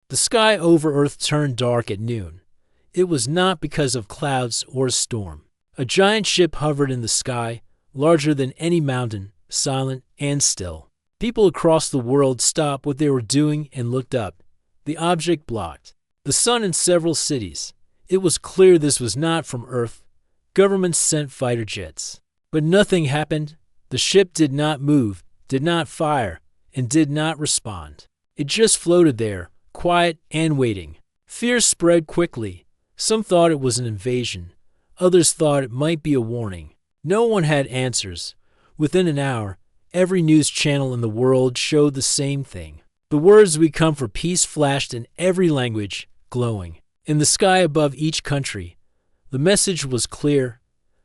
The sky over Earth turned dark at noon. It was not because of clouds or a storm. A giant ship hovered in the sky, larger than any mountain, silent and still. People across the world stopped what they were doing and looked up. The object blocked the sun in several cities. It was clear this was not from Earth. Governments sent fighter jets. But nothing happened. The ship did not move, did not fire, and did not respond. It just floated there, quiet and waiting. Fear spread quickly. Some thought it was an invasion. Others thought it might be a warning. No one had answers. Within an hour, every news channel in the world showed the same thing. The words "We come for peace" flashed in every language, glowing. In the sky above each country, the message was clear.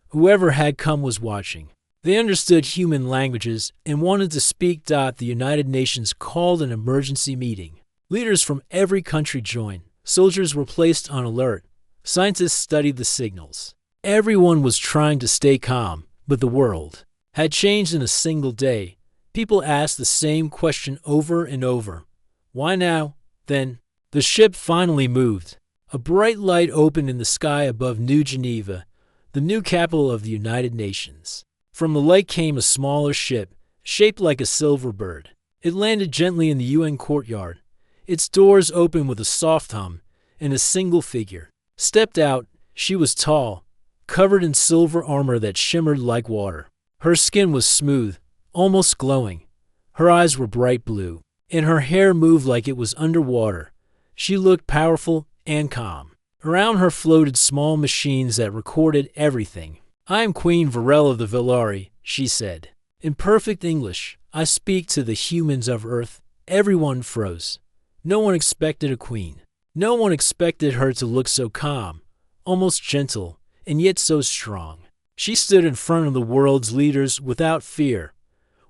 Whoever had come was watching. They understood human languages and wanted to speak. The United Nations called an emergency meeting. Leaders from every country joined. Soldiers were placed on alert. Scientists studied the signals. Everyone was trying to stay calm, but the world had changed in a single day. People asked the same question over and over. Why now? Then, the ship finally moved. A bright light opened in the sky above New Geneva, the new capital of the United Nations. From the light came a smaller ship, shaped like a silver bird. It landed gently in the UN courtyard. Its doors opened with a soft hum, and a single figure stepped out. She was tall, covered in silver armor that shimmered like water. Her skin was smooth, almost glowing. Her eyes were bright blue, and her hair moved like it was underwater. She looked powerful and calm. Around her floated small machines that recorded everything. "I am Queen Varel of the Villari," she said. In perfect English, "I speak to the humans of Earth." Everyone froze. No one expected a queen. No one expected her to look so calm, almost gentle, and yet so strong. She stood in front of the world's leaders without fear.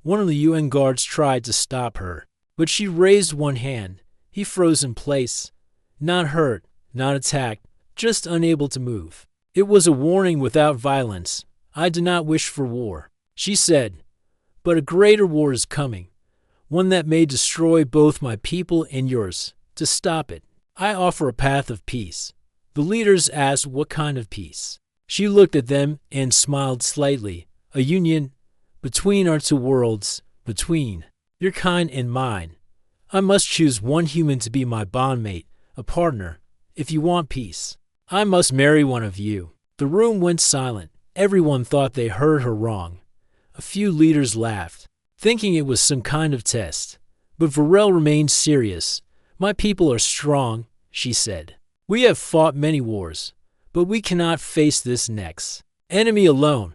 One of the UN guards tried to stop her, but she raised one hand. He froze in place. Not hurt, not attacked, just unable to move. It was a warning without violence. "I do not wish for war," she said, "but a greater war is coming, one that may destroy both my people and yours. To stop it, I offer a path of peace." The leaders asked what kind of peace. She looked at them and smiled slightly. "A union between our two worlds, between your kind and mine. I must choose one human to be my bondmate, a partner. If you want peace, I must marry one of you." The room went silent. Everyone thought they heard her wrong. A few leaders laughed, thinking it was some kind of test. But Varel remained serious. "My people are strong," she said. "We have fought many wars, but we cannot face this next enemy alone.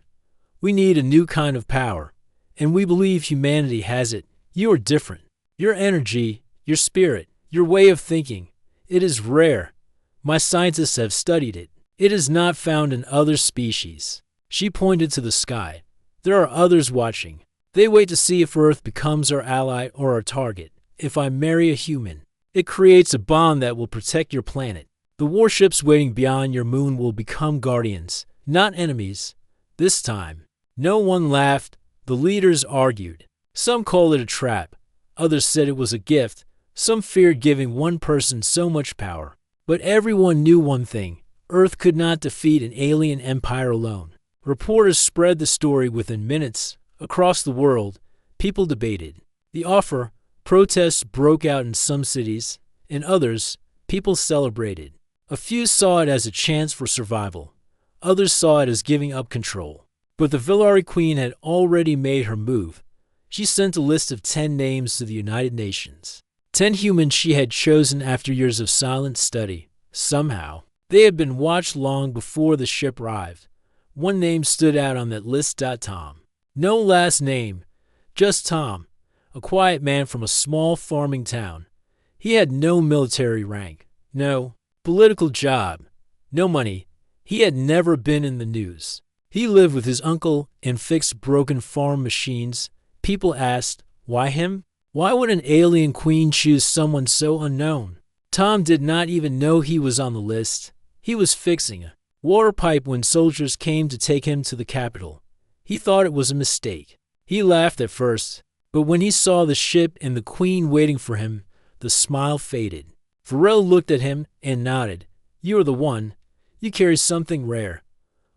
We need a new kind of power, and we believe humanity has it. You are different. Your energy, your spirit, your way of thinking, it is rare. My scientists have studied it. It is not found in other species." She pointed to the sky. "There are others watching. They wait to see if Earth becomes our ally or our target. If I marry a human, it creates a bond that will protect your planet. The warships waiting beyond your moon will become guardians, not enemies. This time." No one laughed. The leaders argued. Some called it a trap. Others said it was a gift. Some feared giving one person so much power. But everyone knew one thing. Earth could not defeat an alien empire alone. Reporters spread the story within minutes. Across the world, people debated the offer. Protests broke out in some cities. In others, people celebrated. A few saw it as a chance for survival. Others saw it as giving up control. But the Villari Queen had already made her move. She sent a list of 10 names to the United Nations. 10 humans she had chosen after years of silent study. Somehow, they had been watched long before the ship arrived. One name stood out on that list. Tom. No last name, just Tom, a quiet man from a small farming town. He had no military rank, no political job, no money. He had never been in the news. He lived with his uncle and fixed broken farm machines. People asked, why him? Why would an alien queen choose someone so unknown? Tom did not even know he was on the list. He was fixing a water pipe when soldiers came to take him to the capital. He thought it was a mistake. He laughed at first, but when he saw the ship and the queen waiting for him, the smile faded. Varel looked at him and nodded. You are the one. You carry something rare.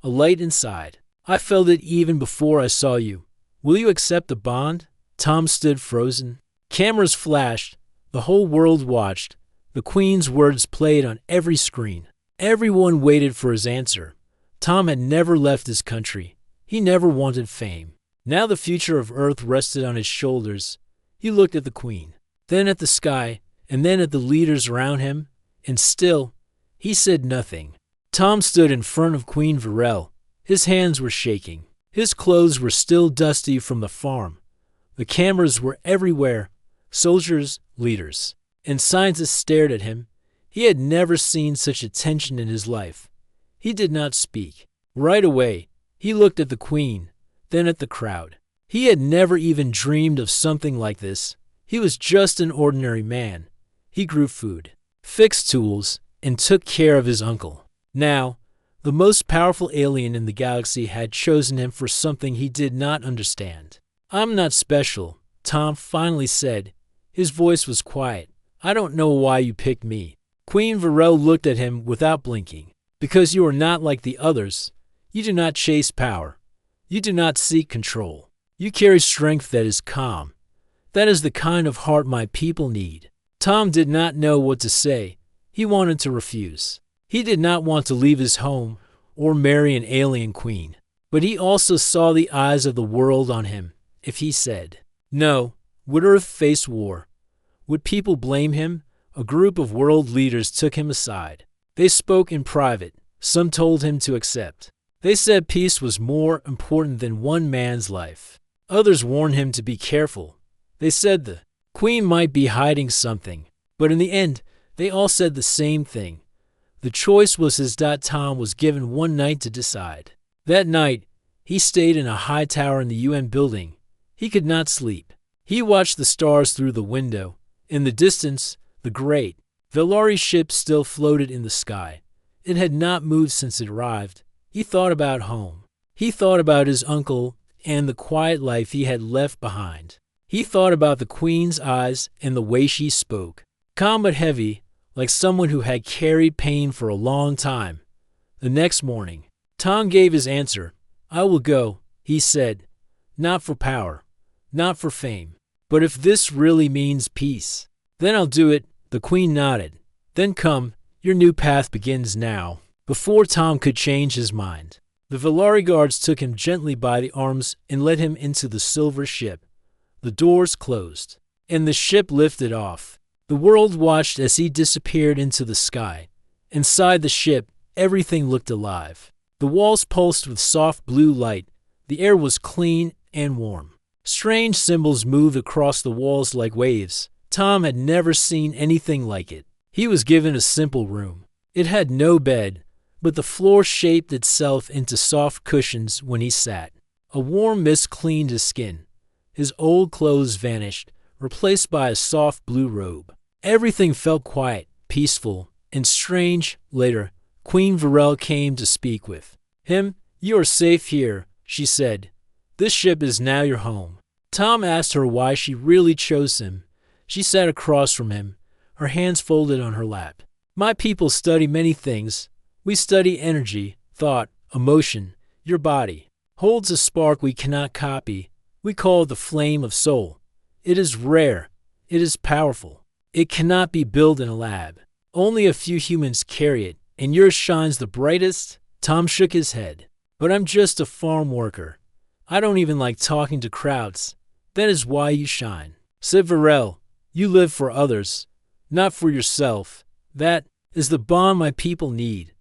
A light inside. I felt it even before I saw you. Will you accept the bond? Tom stood frozen. Cameras flashed. The whole world watched. The Queen's words played on every screen. Everyone waited for his answer. Tom had never left his country. He never wanted fame. Now the future of Earth rested on his shoulders. He looked at the Queen, then at the sky, and then at the leaders around him, and still, he said nothing. Tom stood in front of Queen Varel. His hands were shaking. His clothes were still dusty from the farm. The cameras were everywhere. Soldiers, leaders, and scientists stared at him. He had never seen such attention in his life. He did not speak. Right away, he looked at the Queen, then at the crowd. He had never even dreamed of something like this. He was just an ordinary man. He grew food, fixed tools, and took care of his uncle. Now, the most powerful alien in the galaxy had chosen him for something he did not understand. I'm not special, Tom finally said. His voice was quiet. I don't know why you picked me. Queen Varel looked at him without blinking. Because you are not like the others. You do not chase power. You do not seek control. You carry strength that is calm. That is the kind of heart my people need. Tom did not know what to say. He wanted to refuse. He did not want to leave his home or marry an alien queen. But he also saw the eyes of the world on him. If he said no, would Earth face war? Would people blame him? A group of world leaders took him aside. They spoke in private. Some told him to accept. They said peace was more important than one man's life. Others warned him to be careful. They said the Queen might be hiding something. But in the end, they all said the same thing. The choice was his. Tom was given one night to decide. That night, he stayed in a high tower in the UN building. He could not sleep. He watched the stars through the window. In the distance, the great Velari ship still floated in the sky. It had not moved since it arrived. He thought about home. He thought about his uncle and the quiet life he had left behind. He thought about the Queen's eyes and the way she spoke. Calm but heavy, like someone who had carried pain for a long time. The next morning, Tom gave his answer. I will go, he said. Not for power, not for fame. But if this really means peace, then I'll do it. The Queen nodded. Then come, your new path begins now. Before Tom could change his mind, the Velari guards took him gently by the arms and led him into the silver ship. The doors closed, and the ship lifted off. The world watched as he disappeared into the sky. Inside the ship, everything looked alive. The walls pulsed with soft blue light. The air was clean and warm. Strange symbols moved across the walls like waves. Tom had never seen anything like it. He was given a simple room. It had no bed, but the floor shaped itself into soft cushions when he sat. A warm mist cleaned his skin. His old clothes vanished, replaced by a soft blue robe. Everything felt quiet, peaceful, and strange. Later, Queen Varel came to speak with him. You are safe here, she said. This ship is now your home. Tom asked her why she really chose him. She sat across from him, her hands folded on her lap. My people study many things. We study energy, thought, emotion. Your body holds a spark we cannot copy. We call it the flame of soul. It is rare. It is powerful. It cannot be built in a lab. Only a few humans carry it, and yours shines the brightest. Tom shook his head. But I'm just a farm worker. I don't even like talking to crowds. That is why you shine. Said Varel, you live for others, not for yourself. That is the bond my people need.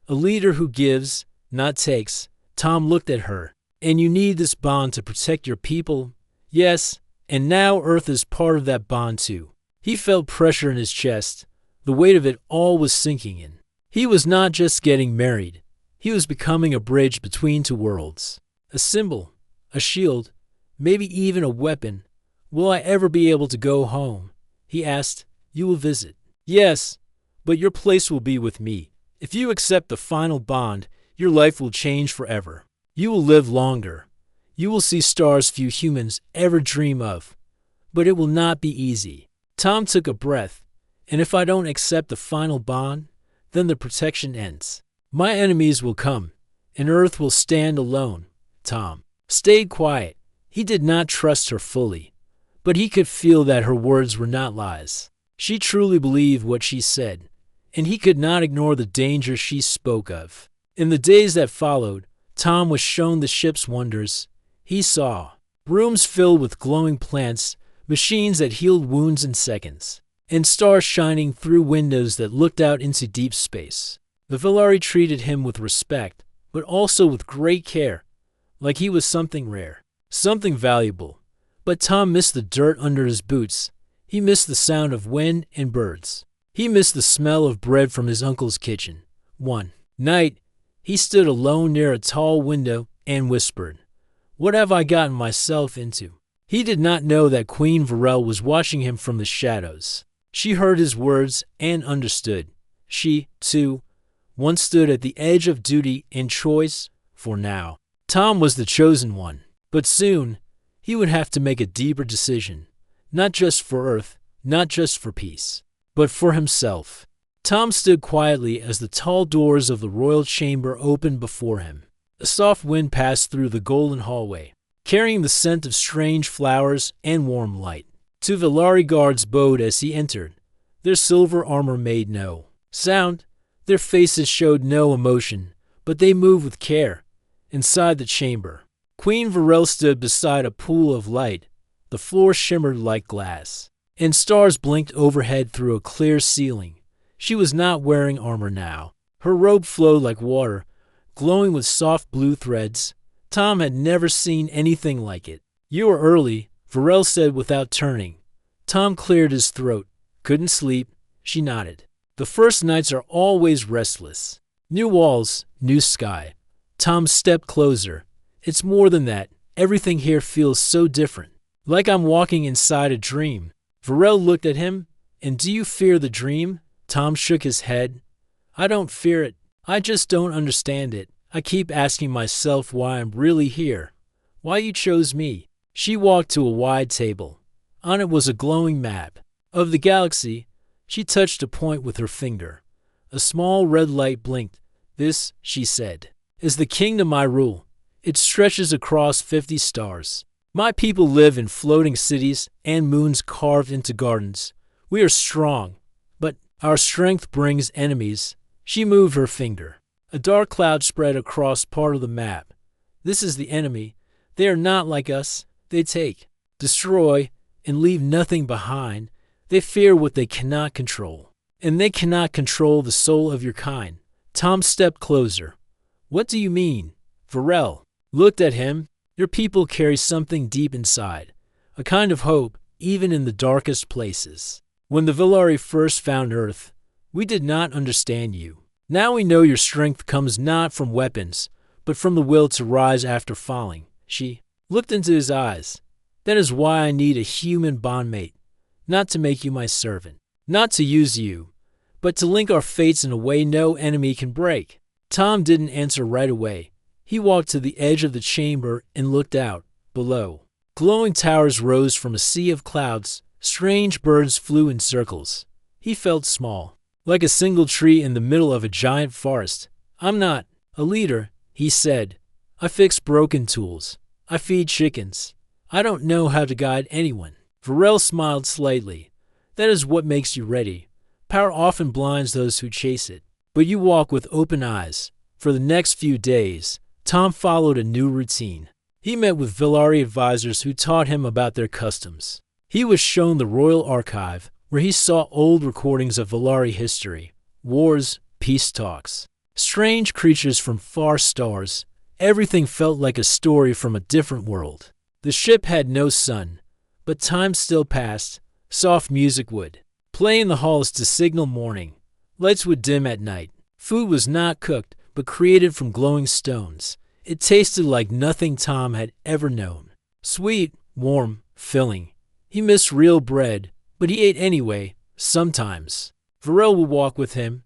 A leader who gives, not takes. Tom looked at her. And you need this bond to protect your people? Yes, and now Earth is part of that bond too. He felt pressure in his chest. The weight of it all was sinking in. He was not just getting married. He was becoming a bridge between two worlds. A symbol, a shield, maybe even a weapon. Will I ever be able to go home? He asked. You will visit. Yes, but your place will be with me. If you accept the final bond, your life will change forever. You will live longer. You will see stars few humans ever dream of. But it will not be easy. Tom took a breath. And if I don't accept the final bond, then the protection ends. My enemies will come, and Earth will stand alone. Tom stayed quiet. He did not trust her fully, but he could feel that her words were not lies. She truly believed what she said, and he could not ignore the danger she spoke of. In the days that followed, Tom was shown the ship's wonders. He saw rooms filled with glowing plants, machines that healed wounds in seconds, and stars shining through windows that looked out into deep space. The Villari treated him with respect, but also with great care, like he was something rare, something valuable. But Tom missed the dirt under his boots. He missed the sound of wind and birds. He missed the smell of bread from his uncle's kitchen. One night, he stood alone near a tall window and whispered, "What have I gotten myself into?" He did not know that Queen Varel was watching him from the shadows. She heard his words and understood. She, too, once stood at the edge of duty and choice, for now Tom was the chosen one. But soon, he would have to make a deeper decision, not just for Earth, not just for peace, but for himself. Tom stood quietly as the tall doors of the royal chamber opened before him. A soft wind passed through the golden hallway, carrying the scent of strange flowers and warm light. Two Villari guards bowed as he entered. Their silver armor made no sound. Their faces showed no emotion, but they moved with care. Inside the chamber, Queen Varel stood beside a pool of light. The floor shimmered like glass, and stars blinked overhead through a clear ceiling. She was not wearing armor now. Her robe flowed like water, glowing with soft blue threads. Tom had never seen anything like it. "You are early," Varel said without turning. Tom cleared his throat. "Couldn't sleep." She nodded. "The first nights are always restless. New walls, new sky." Tom stepped closer. "It's more than that. Everything here feels so different. Like I'm walking inside a dream." Varel looked at him. "And do you fear the dream?" Tom shook his head. "I don't fear it. I just don't understand it. I keep asking myself why I'm really here. Why you chose me." She walked to a wide table. On it was a glowing map of the galaxy. She touched a point with her finger. A small red light blinked. "This," she said, "is the kingdom I rule. It stretches across 50 stars. My people live in floating cities and moons carved into gardens. We are strong, but our strength brings enemies." She moved her finger. A dark cloud spread across part of the map. "This is the enemy. They are not like us. They take, destroy, and leave nothing behind. They fear what they cannot control, and they cannot control the soul of your kind." Tom stepped closer. "What do you mean?" Varel looked at him. "Your people carry something deep inside, a kind of hope, even in the darkest places. When the Villari first found Earth, we did not understand you. Now we know your strength comes not from weapons, but from the will to rise after falling." She looked into his eyes. "That is why I need a human bondmate, not to make you my servant, not to use you, but to link our fates in a way no enemy can break." Tom didn't answer right away. He walked to the edge of the chamber and looked out. Below, glowing towers rose from a sea of clouds. Strange birds flew in circles. He felt small, like a single tree in the middle of a giant forest. "I'm not a leader," he said. "I fix broken tools. I feed chickens. I don't know how to guide anyone." Varel smiled slightly. "That is what makes you ready. Power often blinds those who chase it, but you walk with open eyes." For the next few days, Tom followed a new routine. He met with Villari advisors who taught him about their customs. He was shown the royal archive, where he saw old recordings of Villari history, wars, peace talks, strange creatures from far stars. Everything felt like a story from a different world. The ship had no sun, but time still passed. Soft music would play in the halls to signal morning. Lights would dim at night. Food was not cooked, but created from glowing stones. It tasted like nothing Tom had ever known. Sweet, warm, filling. He missed real bread, but he ate anyway, sometimes. Varel would walk with him.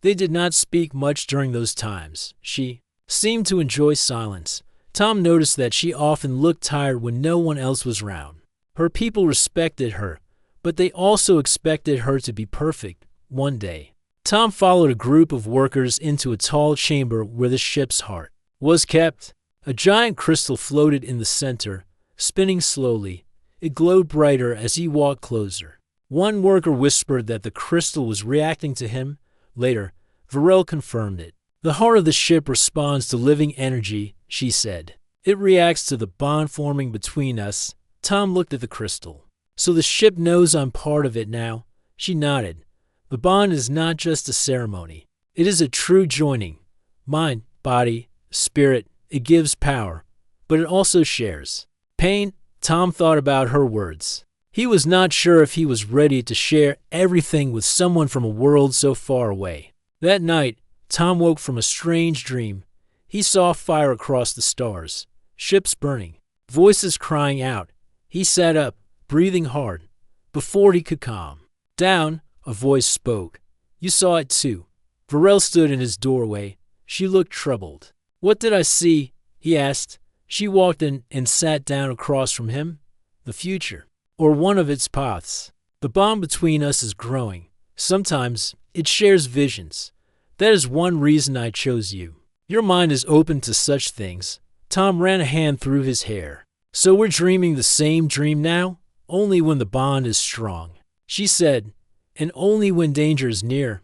They did not speak much during those times. She seemed to enjoy silence. Tom noticed that she often looked tired when no one else was around. Her people respected her, but they also expected her to be perfect one day. Tom followed a group of workers into a tall chamber where the ship's heart was kept. A giant crystal floated in the center, spinning slowly. It glowed brighter as he walked closer. One worker whispered that the crystal was reacting to him. Later, Varel confirmed it. The heart of the ship responds to living energy, she said. It reacts to the bond forming between us. Tom looked at the crystal. So the ship knows I'm part of it now. She nodded. The bond is not just a ceremony. It is a true joining. Mind, body, spirit. It gives power. But it also shares pain. Tom thought about her words. He was not sure if he was ready to share everything with someone from a world so far away. That night, Tom woke from a strange dream. He saw fire across the stars, ships burning, voices crying out. He sat up, breathing hard. Before he could calm down, a voice spoke. You saw it too. Varel stood in his doorway. She looked troubled. What did I see? He asked. She walked in and sat down across from him. The future, or one of its paths. The bond between us is growing. Sometimes it shares visions. That is one reason I chose you. Your mind is open to such things. Tom ran a hand through his hair. So we're dreaming the same dream now? Only when the bond is strong. She said, and only when danger is near.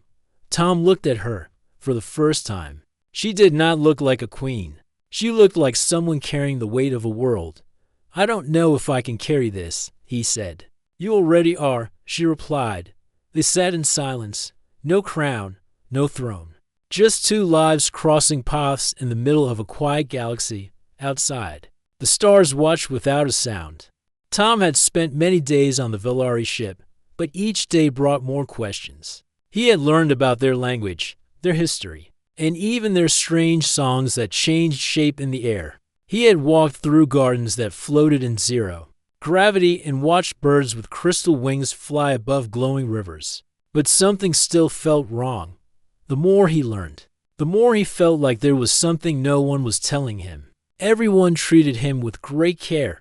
Tom looked at her for the first time. She did not look like a queen. She looked like someone carrying the weight of a world. I don't know if I can carry this, he said. You already are, she replied. They sat in silence. No crown, no throne. Just two lives crossing paths in the middle of a quiet galaxy outside. The stars watched without a sound. Tom had spent many days on the Velari ship, but each day brought more questions. He had learned about their language, their history, and even their strange songs that changed shape in the air. He had walked through gardens that floated in zero gravity and watched birds with crystal wings fly above glowing rivers. But something still felt wrong. The more he learned, the more he felt like there was something no one was telling him. Everyone treated him with great care.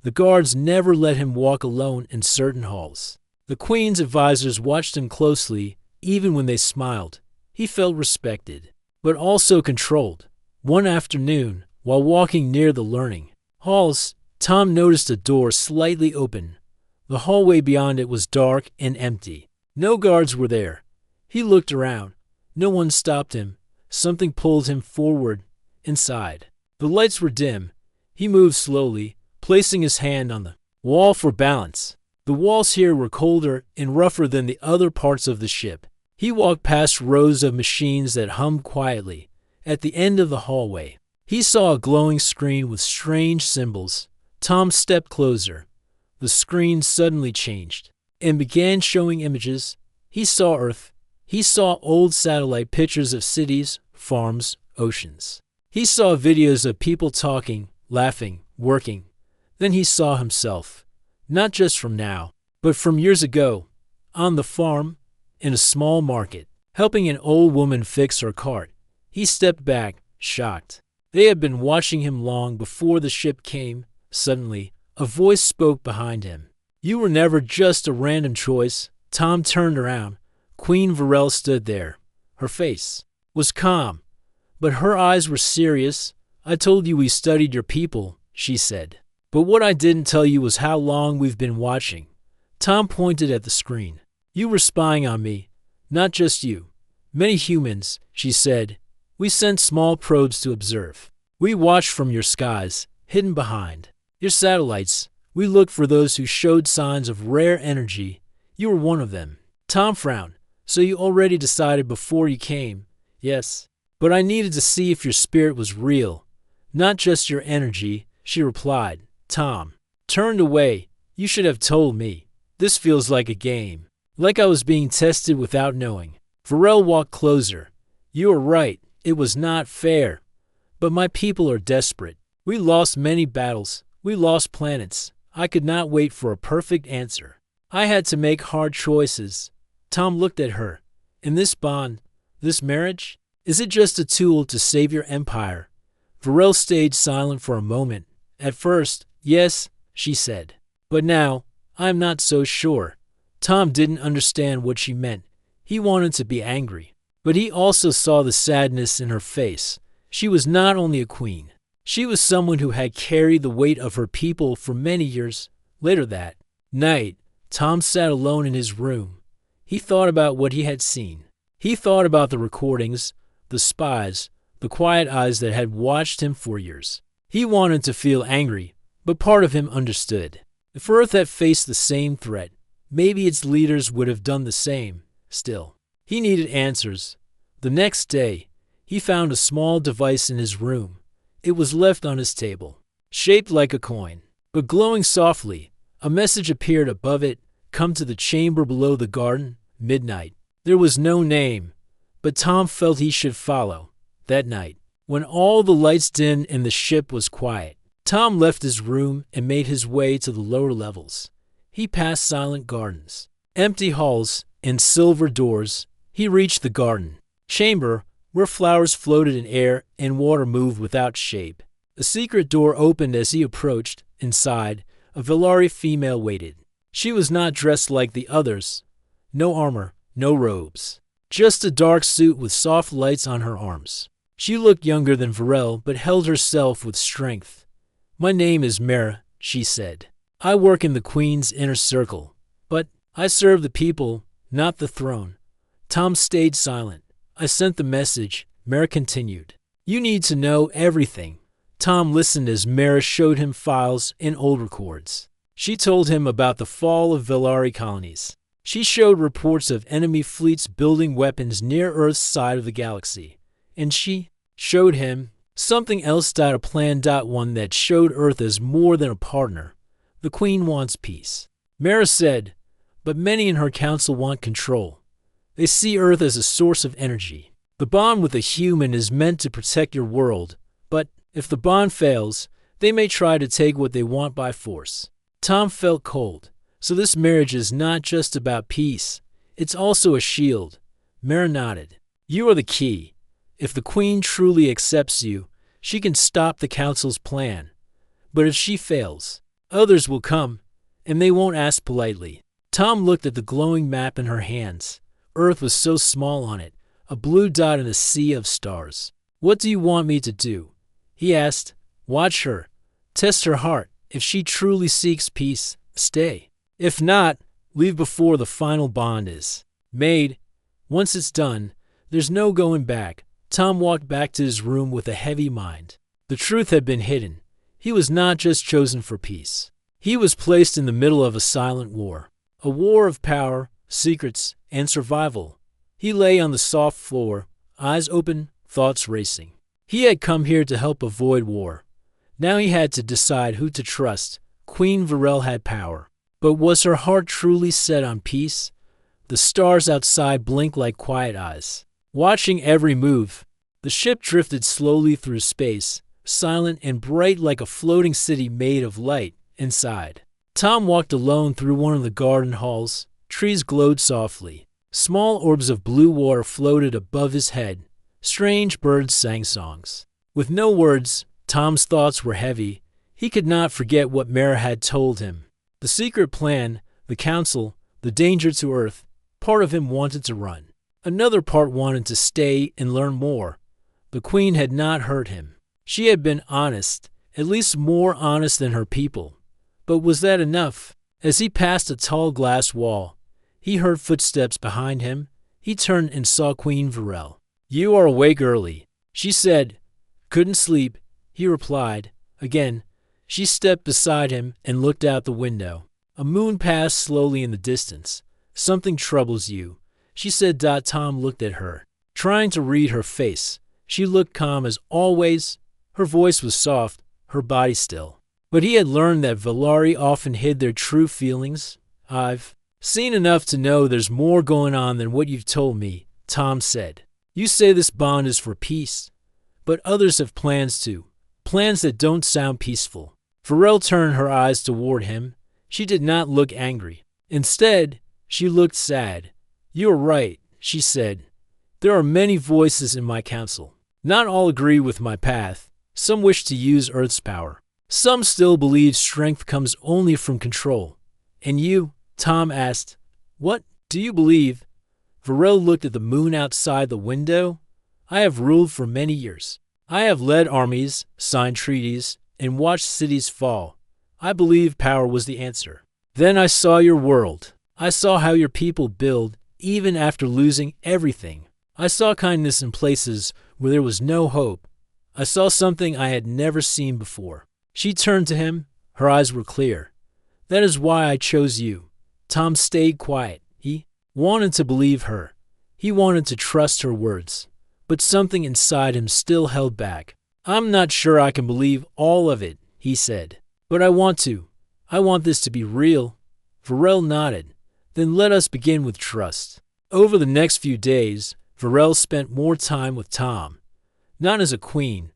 The guards never let him walk alone in certain halls. The queen's advisors watched him closely, even when they smiled. He felt respected, but also controlled. One afternoon, while walking near the learning halls, Tom noticed a door slightly open. The hallway beyond it was dark and empty. No guards were there. He looked around. No one stopped him. Something pulled him forward, inside. The lights were dim. He moved slowly, placing his hand on the wall for balance. The walls here were colder and rougher than the other parts of the ship. He walked past rows of machines that hummed quietly. At the end of the hallway, he saw a glowing screen with strange symbols. Tom stepped closer. The screen suddenly changed and began showing images. He saw Earth. He saw old satellite pictures of cities, farms, oceans. He saw videos of people talking, laughing, working. Then he saw himself, not just from now, but from years ago, on the farm, in a small market, helping an old woman fix her cart. He stepped back, shocked. They had been watching him long before the ship came. Suddenly, a voice spoke behind him. You were never just a random choice. Tom turned around. Queen Varel stood there. Her face was calm, but her eyes were serious. I told you we studied your people, she said. But what I didn't tell you was how long we've been watching. Tom pointed at the screen. You were spying on me. Not just you. Many humans, she said. We sent small probes to observe. We watched from your skies, hidden behind your satellites. We looked for those who showed signs of rare energy. You were one of them. Tom frowned. So you already decided before you came? Yes. But I needed to see if your spirit was real, not just your energy, she replied. Tom turned away. You should have told me. This feels like a game. Like I was being tested without knowing. Varel walked closer. You are right. It was not fair. But my people are desperate. We lost many battles. We lost planets. I could not wait for a perfect answer. I had to make hard choices. Tom looked at her. In this bond, this marriage, is it just a tool to save your empire? Varel stayed silent for a moment. At first, yes, she said. But now, I am not so sure. Tom didn't understand what she meant. He wanted to be angry, but he also saw the sadness in her face. She was not only a queen. She was someone who had carried the weight of her people for many years. Later that night, Tom sat alone in his room. He thought about what he had seen. He thought about the recordings, the spies, the quiet eyes that had watched him for years. He wanted to feel angry, but part of him understood. If Earth had faced the same threat, maybe its leaders would have done the same. Still, he needed answers. The next day, he found a small device in his room. It was left on his table, shaped like a coin, but glowing softly. A message appeared above it: "Come to the chamber below the garden, midnight." There was no name, but Tom felt he should follow. That night, when all the lights dimmed and the ship was quiet, Tom left his room and made his way to the lower levels. He passed silent gardens, empty halls, and silver doors. He reached the garden chamber, where flowers floated in air and water moved without shape. A secret door opened as he approached. Inside, a Vellari female waited. She was not dressed like the others. No armor, no robes. Just a dark suit with soft lights on her arms. She looked younger than Varel, but held herself with strength. "My name is Mara," she said. "I work in the Queen's inner circle, but I serve the people, not the throne." Tom stayed silent. "I sent the message," Mara continued. "You need to know everything." Tom listened as Mara showed him files and old records. She told him about the fall of Vellari colonies. She showed reports of enemy fleets building weapons near Earth's side of the galaxy. And she showed him something else. A plan. One that showed Earth as more than a partner. The Queen wants peace. Mara said, but many in her council want control. They see Earth as a source of energy. The bond with a human is meant to protect your world, but if the bond fails, they may try to take what they want by force. Tom felt cold. So this marriage is not just about peace. It's also a shield. Mara nodded. "You are the key. If the Queen truly accepts you, she can stop the Council's plan. But if she fails, others will come, and they won't ask politely." Tom looked at the glowing map in her hands. Earth was so small on it, a blue dot in a sea of stars. "What do you want me to do?" he asked. "Watch her. Test her heart. If she truly seeks peace, stay. If not, leave before the final bond is made. Once it's done, there's no going back." Tom walked back to his room with a heavy mind. The truth had been hidden. He was not just chosen for peace. He was placed in the middle of a silent war. A war of power, secrets, and survival. He lay on the soft floor, eyes open, thoughts racing. He had come here to help avoid war. Now he had to decide who to trust. Queen Varel had power. But was her heart truly set on peace? The stars outside blinked like quiet eyes, watching every move. The ship drifted slowly through space, silent and bright like a floating city made of light inside. Tom walked alone through one of the garden halls. Trees glowed softly. Small orbs of blue water floated above his head. Strange birds sang songs. With no words, Tom's thoughts were heavy. He could not forget what Mara had told him. The secret plan, the council, the danger to Earth. Part of him wanted to run. Another part wanted to stay and learn more. The Queen had not hurt him. She had been honest, at least more honest than her people. But was that enough? As he passed a tall glass wall, he heard footsteps behind him. He turned and saw Queen Varel. "You are awake early," she said. "Couldn't sleep," he replied. Again, she stepped beside him and looked out the window. A moon passed slowly in the distance. "Something troubles you," she said. Tom looked at her, trying to read her face. She looked calm as always. Her voice was soft, her body still. But he had learned that Vellari often hid their true feelings. "I've seen enough to know there's more going on than what you've told me," Tom said. "You say this bond is for peace, but others have plans too. Plans that don't sound peaceful." Varel turned her eyes toward him. She did not look angry. Instead, she looked sad. "You are right," she said. "There are many voices in my council. Not all agree with my path. Some wish to use Earth's power. Some still believe strength comes only from control." "And you?" Tom asked. What do you believe? Varel looked at the moon outside the window. I have ruled for many years. I have led armies, signed treaties, and watched cities fall. I believe power was the answer. Then I saw your world. I saw how your people build, even after losing everything. I saw kindness in places where there was no hope. I saw something I had never seen before. She turned to him. Her eyes were clear. That is why I chose you. Tom stayed quiet. He wanted to believe her. He wanted to trust her words. But something inside him still held back. I'm not sure I can believe all of it, he said. But I want to. I want this to be real. Varel nodded. Then let us begin with trust. Over the next few days, Varel spent more time with Tom. Not as a queen,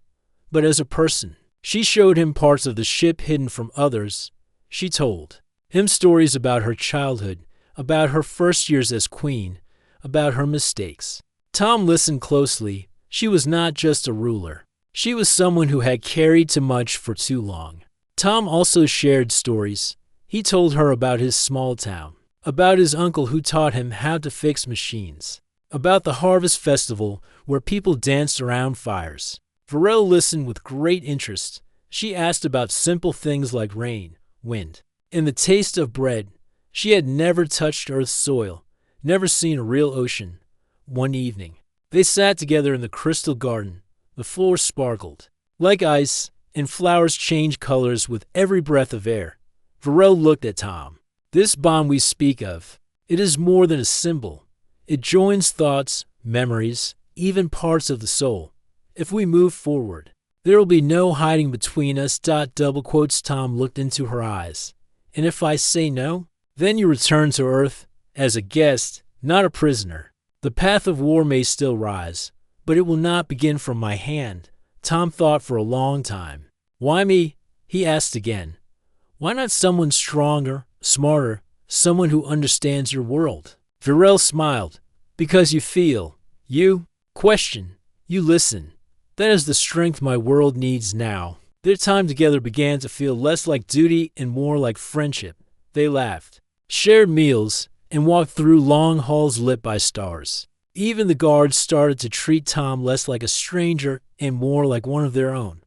but as a person. She showed him parts of the ship hidden from others. She told him stories about her childhood, about her first years as queen, about her mistakes. Tom listened closely. She was not just a ruler. She was someone who had carried too much for too long. Tom also shared stories. He told her about his small town, about his uncle who taught him how to fix machines, about the harvest festival where people danced around fires. Varel listened with great interest. She asked about simple things like rain, wind, and the taste of bread. She had never touched Earth's soil, never seen a real ocean. One evening, they sat together in the crystal garden. The floor sparkled like ice, and flowers changed colors with every breath of air. Varel looked at Tom. This bond we speak of, it is more than a symbol. It joins thoughts, memories, even parts of the soul. If we move forward, there will be no hiding between us. Double quotes. Tom looked into her eyes. And if I say no, then you return to Earth as a guest, not a prisoner. The path of war may still rise, but it will not begin from my hand. Tom thought for a long time. Why me? He asked again. Why not someone stronger, smarter, someone who understands your world? Varel smiled. Because you feel. You question. You listen. That is the strength my world needs now. Their time together began to feel less like duty and more like friendship. They laughed, shared meals, and walked through long halls lit by stars. Even the guards started to treat Tom less like a stranger and more like one of their own.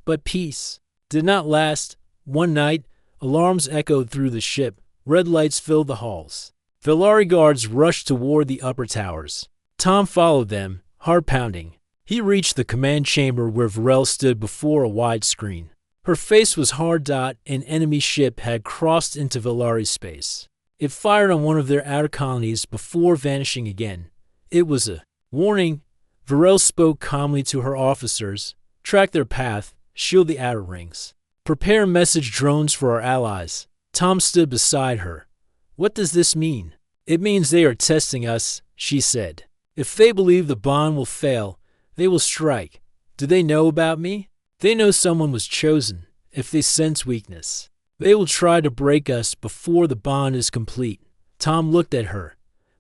But peace did not last. One night, alarms echoed through the ship. Red lights filled the halls. Velari guards rushed toward the upper towers. Tom followed them, heart pounding. He reached the command chamber where Varel stood before a wide screen. Her face was hard. An enemy ship had crossed into Velari space. It fired on one of their outer colonies before vanishing again. It was a warning. Varel spoke calmly to her officers. Track their path, shield the outer rings. Prepare message drones for our allies. Tom stood beside her. What does this mean? It means they are testing us, she said. If they believe the bond will fail, they will strike. Do they know about me? They know someone was chosen. If they sense weakness, they will try to break us before the bond is complete. Tom looked at her.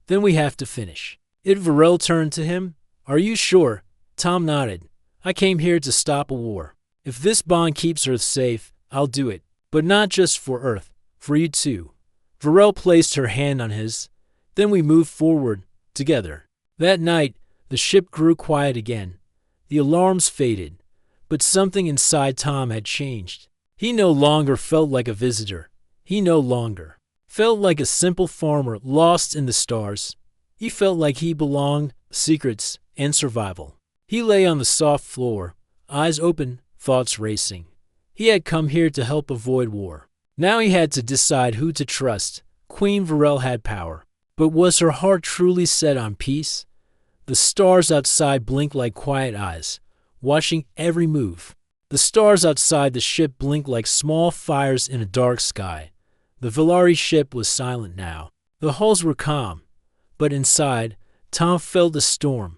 Then we have to finish. Varel turned to him. Are you sure? Tom nodded. I came here to stop a war. If this bond keeps Earth safe, I'll do it. But not just for Earth, for you too. Varel placed her hand on his. Then we moved forward, together. That night, the ship grew quiet again. The alarms faded. But something inside Tom had changed. He no longer felt like a visitor. He no longer felt like a simple farmer lost in the stars. He felt like he belonged, secrets, and survival. He lay on the soft floor, eyes open, thoughts racing. He had come here to help avoid war. Now he had to decide who to trust. Queen Varel had power. But was her heart truly set on peace? The stars outside blinked like quiet eyes, watching every move. The stars outside the ship blinked like small fires in a dark sky. The Velari ship was silent now. The halls were calm. But inside, Tom felt a storm.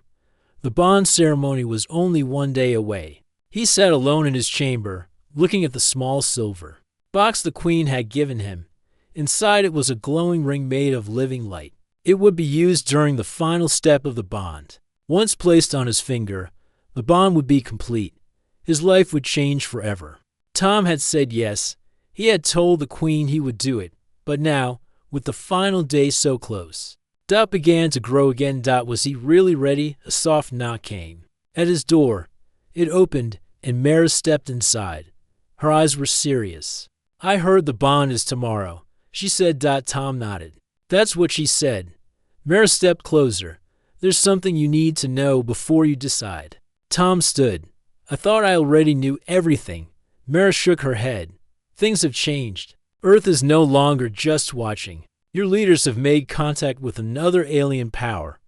The bond ceremony was only one day away. He sat alone in his chamber, looking at the small silver box the queen had given him. Inside it was a glowing ring made of living light. It would be used during the final step of the bond. Once placed on his finger, the bond would be complete. His life would change forever. Tom had said yes. He had told the queen he would do it. But now, with the final day so close. Dot began to grow again. Was he really ready? A soft knock came. At his door, it opened, and Mara stepped inside. Her eyes were serious. I heard the bond is tomorrow, she said. Tom nodded. That's what she said. Mara stepped closer. There's something you need to know before you decide. Tom stood. I thought I already knew everything. Mara shook her head. Things have changed. Earth is no longer just watching. Your leaders have made contact with another alien power.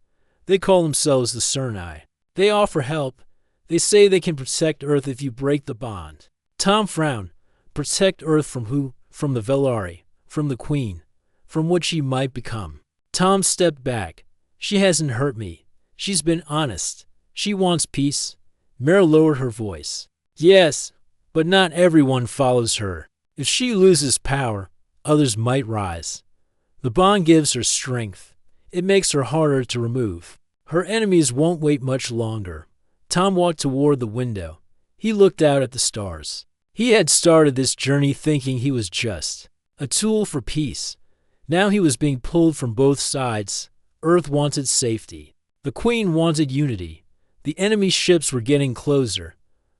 They call themselves the Scifi. They offer help. They say they can protect Earth if you break the bond. Tom frowned. Protect Earth from who? From the Velari. From the Queen. From what she might become. Tom stepped back. She hasn't hurt me. She's been honest. She wants peace. Mara lowered her voice. Yes, but not everyone follows her. If she loses power, others might rise. The bond gives her strength. It makes her harder to remove. Her enemies won't wait much longer. Tom walked toward the window. He looked out at the stars. He had started this journey thinking he was just a tool for peace. Now he was being pulled from both sides. Earth wanted safety. The Queen wanted unity. The enemy ships were getting closer.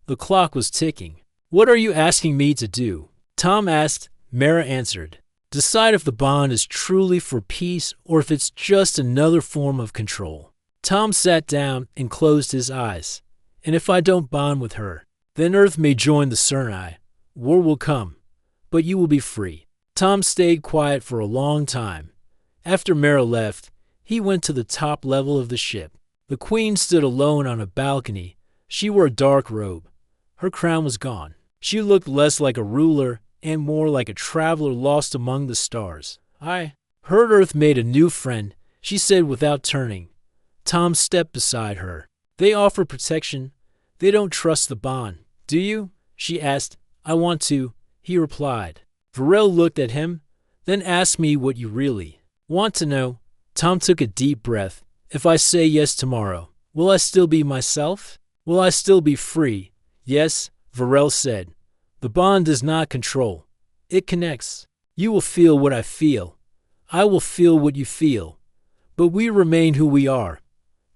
The clock was ticking. What are you asking me to do? Tom asked. Mara answered. Decide if the bond is truly for peace or if it's just another form of control. Tom sat down and closed his eyes. And if I don't bond with her, then Earth may join the Scifi. War will come, but you will be free. Tom stayed quiet for a long time. After Mara left, he went to the top level of the ship. The Queen stood alone on a balcony. She wore a dark robe. Her crown was gone. She looked less like a ruler and more like a traveler lost among the stars. I heard Earth made a new friend, she said without turning. Tom stepped beside her. They offer protection. They don't trust the bond. Do you? She asked. I want to, he replied. Varel looked at him, then asked me what you really want to know. Tom took a deep breath. If I say yes tomorrow, will I still be myself? Will I still be free? Yes, Varel said. The bond does not control. It connects. You will feel what I feel. I will feel what you feel. But we remain who we are.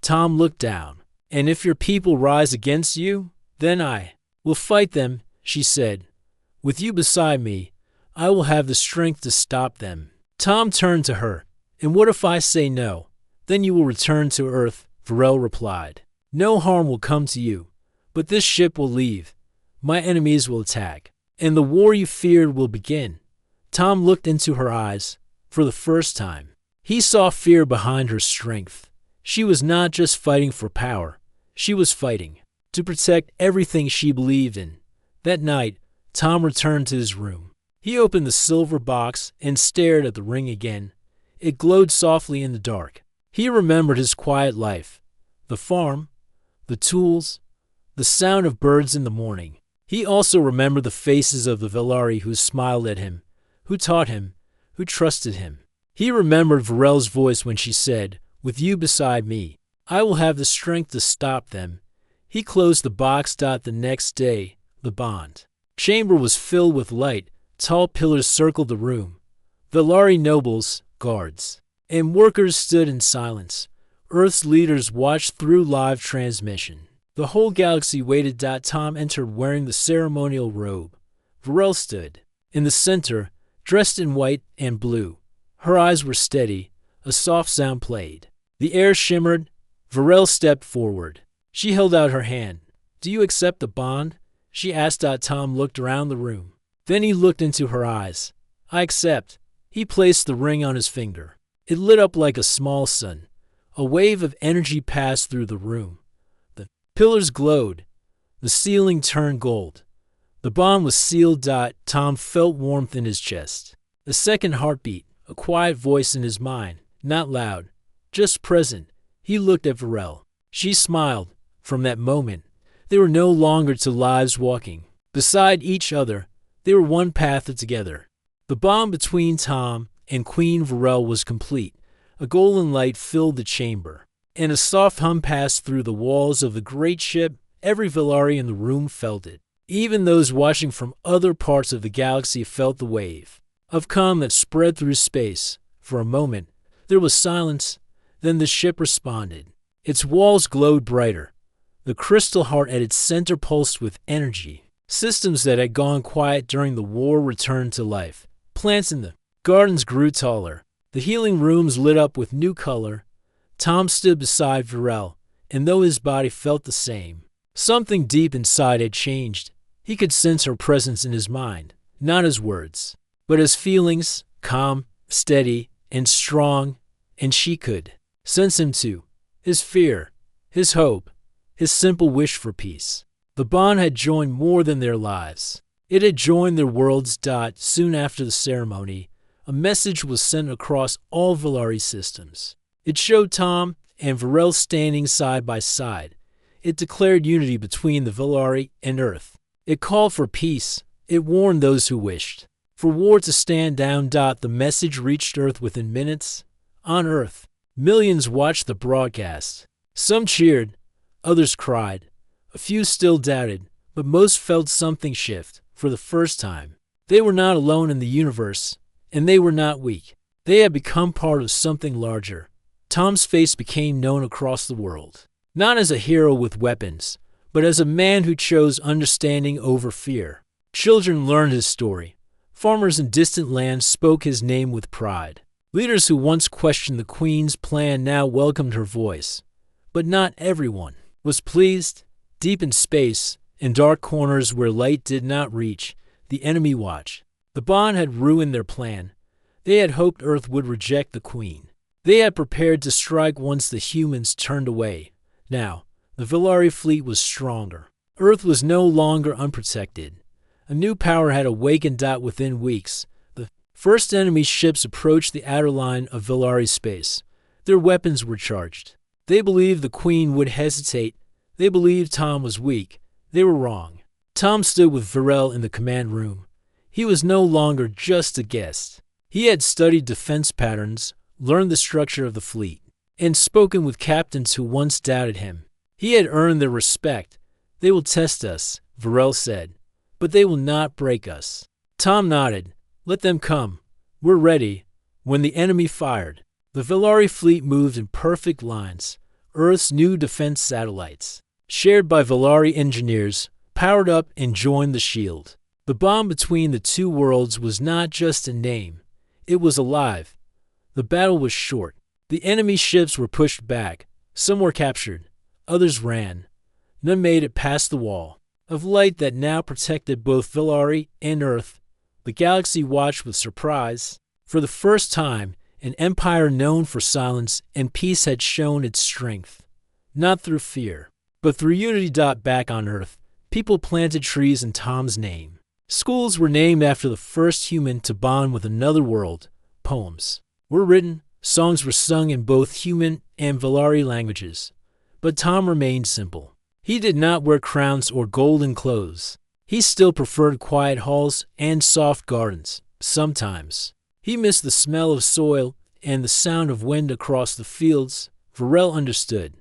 Tom looked down. And if your people rise against you, then I will fight them, she said. With you beside me, I will have the strength to stop them. Tom turned to her. And what if I say no? Then you will return to Earth, Varel replied. No harm will come to you, but this ship will leave. My enemies will attack, and the war you feared will begin. Tom looked into her eyes for the first time. He saw fear behind her strength. She was not just fighting for power. She was fighting to protect everything she believed in. That night, Tom returned to his room. He opened the silver box and stared at the ring again. It glowed softly in the dark. He remembered his quiet life, the farm, the tools, the sound of birds in the morning. He also remembered the faces of the Velari who smiled at him, who taught him, who trusted him. He remembered Varel's voice when she said, with you beside me, I will have the strength to stop them. He closed the box. The next day, the bond chamber was filled with light. Tall pillars circled the room. Velari nobles, guards, and workers stood in silence. Earth's leaders watched through live transmission. The whole galaxy waited. Tom entered wearing the ceremonial robe. Varel stood in the center, dressed in white and blue. Her eyes were steady. A soft sound played. The air shimmered. Varel stepped forward. She held out her hand. Do you accept the bond? She asked. Tom looked around the room. Then he looked into her eyes. I accept. He placed the ring on his finger. It lit up like a small sun. A wave of energy passed through the room. The pillars glowed. The ceiling turned gold. The bond was sealed. Tom felt warmth in his chest. A second heartbeat, a quiet voice in his mind, not loud, just present. He looked at Varel. She smiled. From that moment, they were no longer two lives walking beside each other. They were one path together. The bond between Tom and Queen Varel was complete. A golden light filled the chamber, and a soft hum passed through the walls of the great ship. Every Velari in the room felt it. Even those watching from other parts of the galaxy felt the wave of calm that spread through space. For a moment, there was silence. Then the ship responded. Its walls glowed brighter. The crystal heart at its center pulsed with energy. Systems that had gone quiet during the war returned to life. Plants in the gardens grew taller. The healing rooms lit up with new color. Tom stood beside Varel, and though his body felt the same, something deep inside had changed. He could sense her presence in his mind, not as words, but as feelings, calm, steady, and strong, and she could sense him too. His fear, his hope, his simple wish for peace. The bond had joined more than their lives. It had joined their worlds. Soon after the ceremony, a message was sent across all Valari systems. It showed Tom and Varel standing side by side. It declared unity between the Valari and Earth. It called for peace. It warned those who wished for war to stand down. The message reached Earth within minutes. On Earth, millions watched the broadcast. Some cheered, others cried. A few still doubted, but most felt something shift. For the first time, they were not alone in the universe, and they were not weak. They had become part of something larger. Tom's face became known across the world, not as a hero with weapons, but as a man who chose understanding over fear. Children learned his story. Farmers in distant lands spoke his name with pride. Leaders who once questioned the Queen's plan now welcomed her voice. But not everyone was pleased. Deep in space, in dark corners where light did not reach, the enemy watched. The bond had ruined their plan. They had hoped Earth would reject the Queen. They had prepared to strike once the humans turned away. Now, the Valari fleet was stronger. Earth was no longer unprotected. A new power had awakened. Within weeks, the first enemy ships approached the outer line of Valari space. Their weapons were charged. They believed the Queen would hesitate. They believed Tom was weak. They were wrong. Tom stood with Varel in the command room. He was no longer just a guest. He had studied defense patterns, learned the structure of the fleet, and spoken with captains who once doubted him. He had earned their respect. They will test us, Varel said, but they will not break us. Tom nodded. Let them come. We're ready. When the enemy fired, the Valari fleet moved in perfect lines. Earth's new defense satellites, shared by Valari engineers, powered up and joined the shield. The bond between the two worlds was not just a name. It was alive. The battle was short. The enemy ships were pushed back. Some were captured. Others ran. None made it past the wall of light that now protected both Valari and Earth. The galaxy watched with surprise. For the first time, an empire known for silence and peace had shown its strength. Not through fear, but through unity. Back on Earth, people planted trees in Tom's name. Schools were named after the first human to bond with another world. Poems were written, songs were sung in both human and Valari languages. But Tom remained simple. He did not wear crowns or golden clothes. He still preferred quiet halls and soft gardens. Sometimes he missed the smell of soil and the sound of wind across the fields. Varel understood.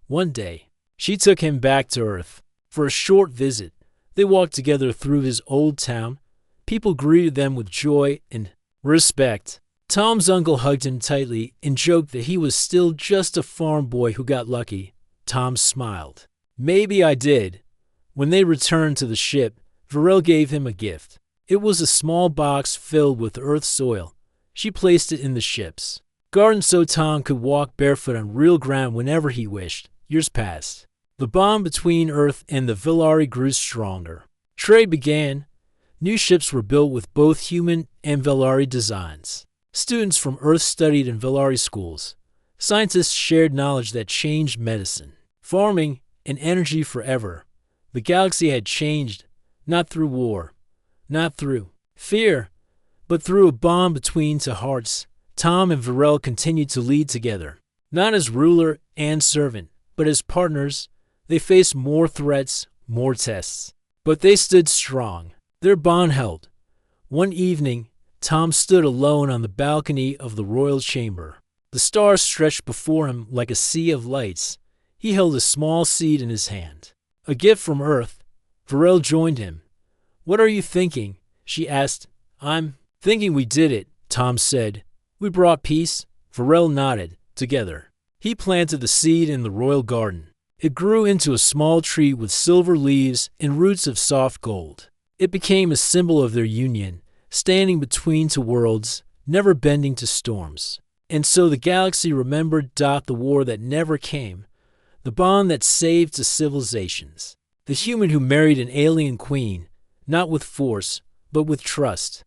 One day, she took him back to Earth for a short visit. They walked together through his old town. People greeted them with joy and respect. Tom's uncle hugged him tightly and joked that he was still just a farm boy who got lucky. Tom smiled. Maybe I did. When they returned to the ship, Varel gave him a gift. It was a small box filled with Earth soil. She placed it in the ship's garden so Tom could walk barefoot on real ground whenever he wished. Years passed. The bond between Earth and the Valari grew stronger. Trade began. New ships were built with both human and Valari designs. Students from Earth studied in Valari schools. Scientists shared knowledge that changed medicine, farming, and energy forever. The galaxy had changed, not through war, not through fear, but through a bond between two hearts. Tom and Varel continued to lead together, not as ruler and servant, but as partners. They faced more threats, more tests, but they stood strong. Their bond held. One evening, Tom stood alone on the balcony of the royal chamber. The stars stretched before him like a sea of lights. He held a small seed in his hand, a gift from Earth. Varel joined him. "What are you thinking?" she asked. "I'm thinking we did it," Tom said. We brought peace, Varel nodded, together. He planted the seed in the royal garden. It grew into a small tree with silver leaves and roots of soft gold. It became a symbol of their union, standing between two worlds, never bending to storms. And so the galaxy remembered the war that never came, the bond that saved the civilizations. The human who married an alien queen, not with force, but with trust.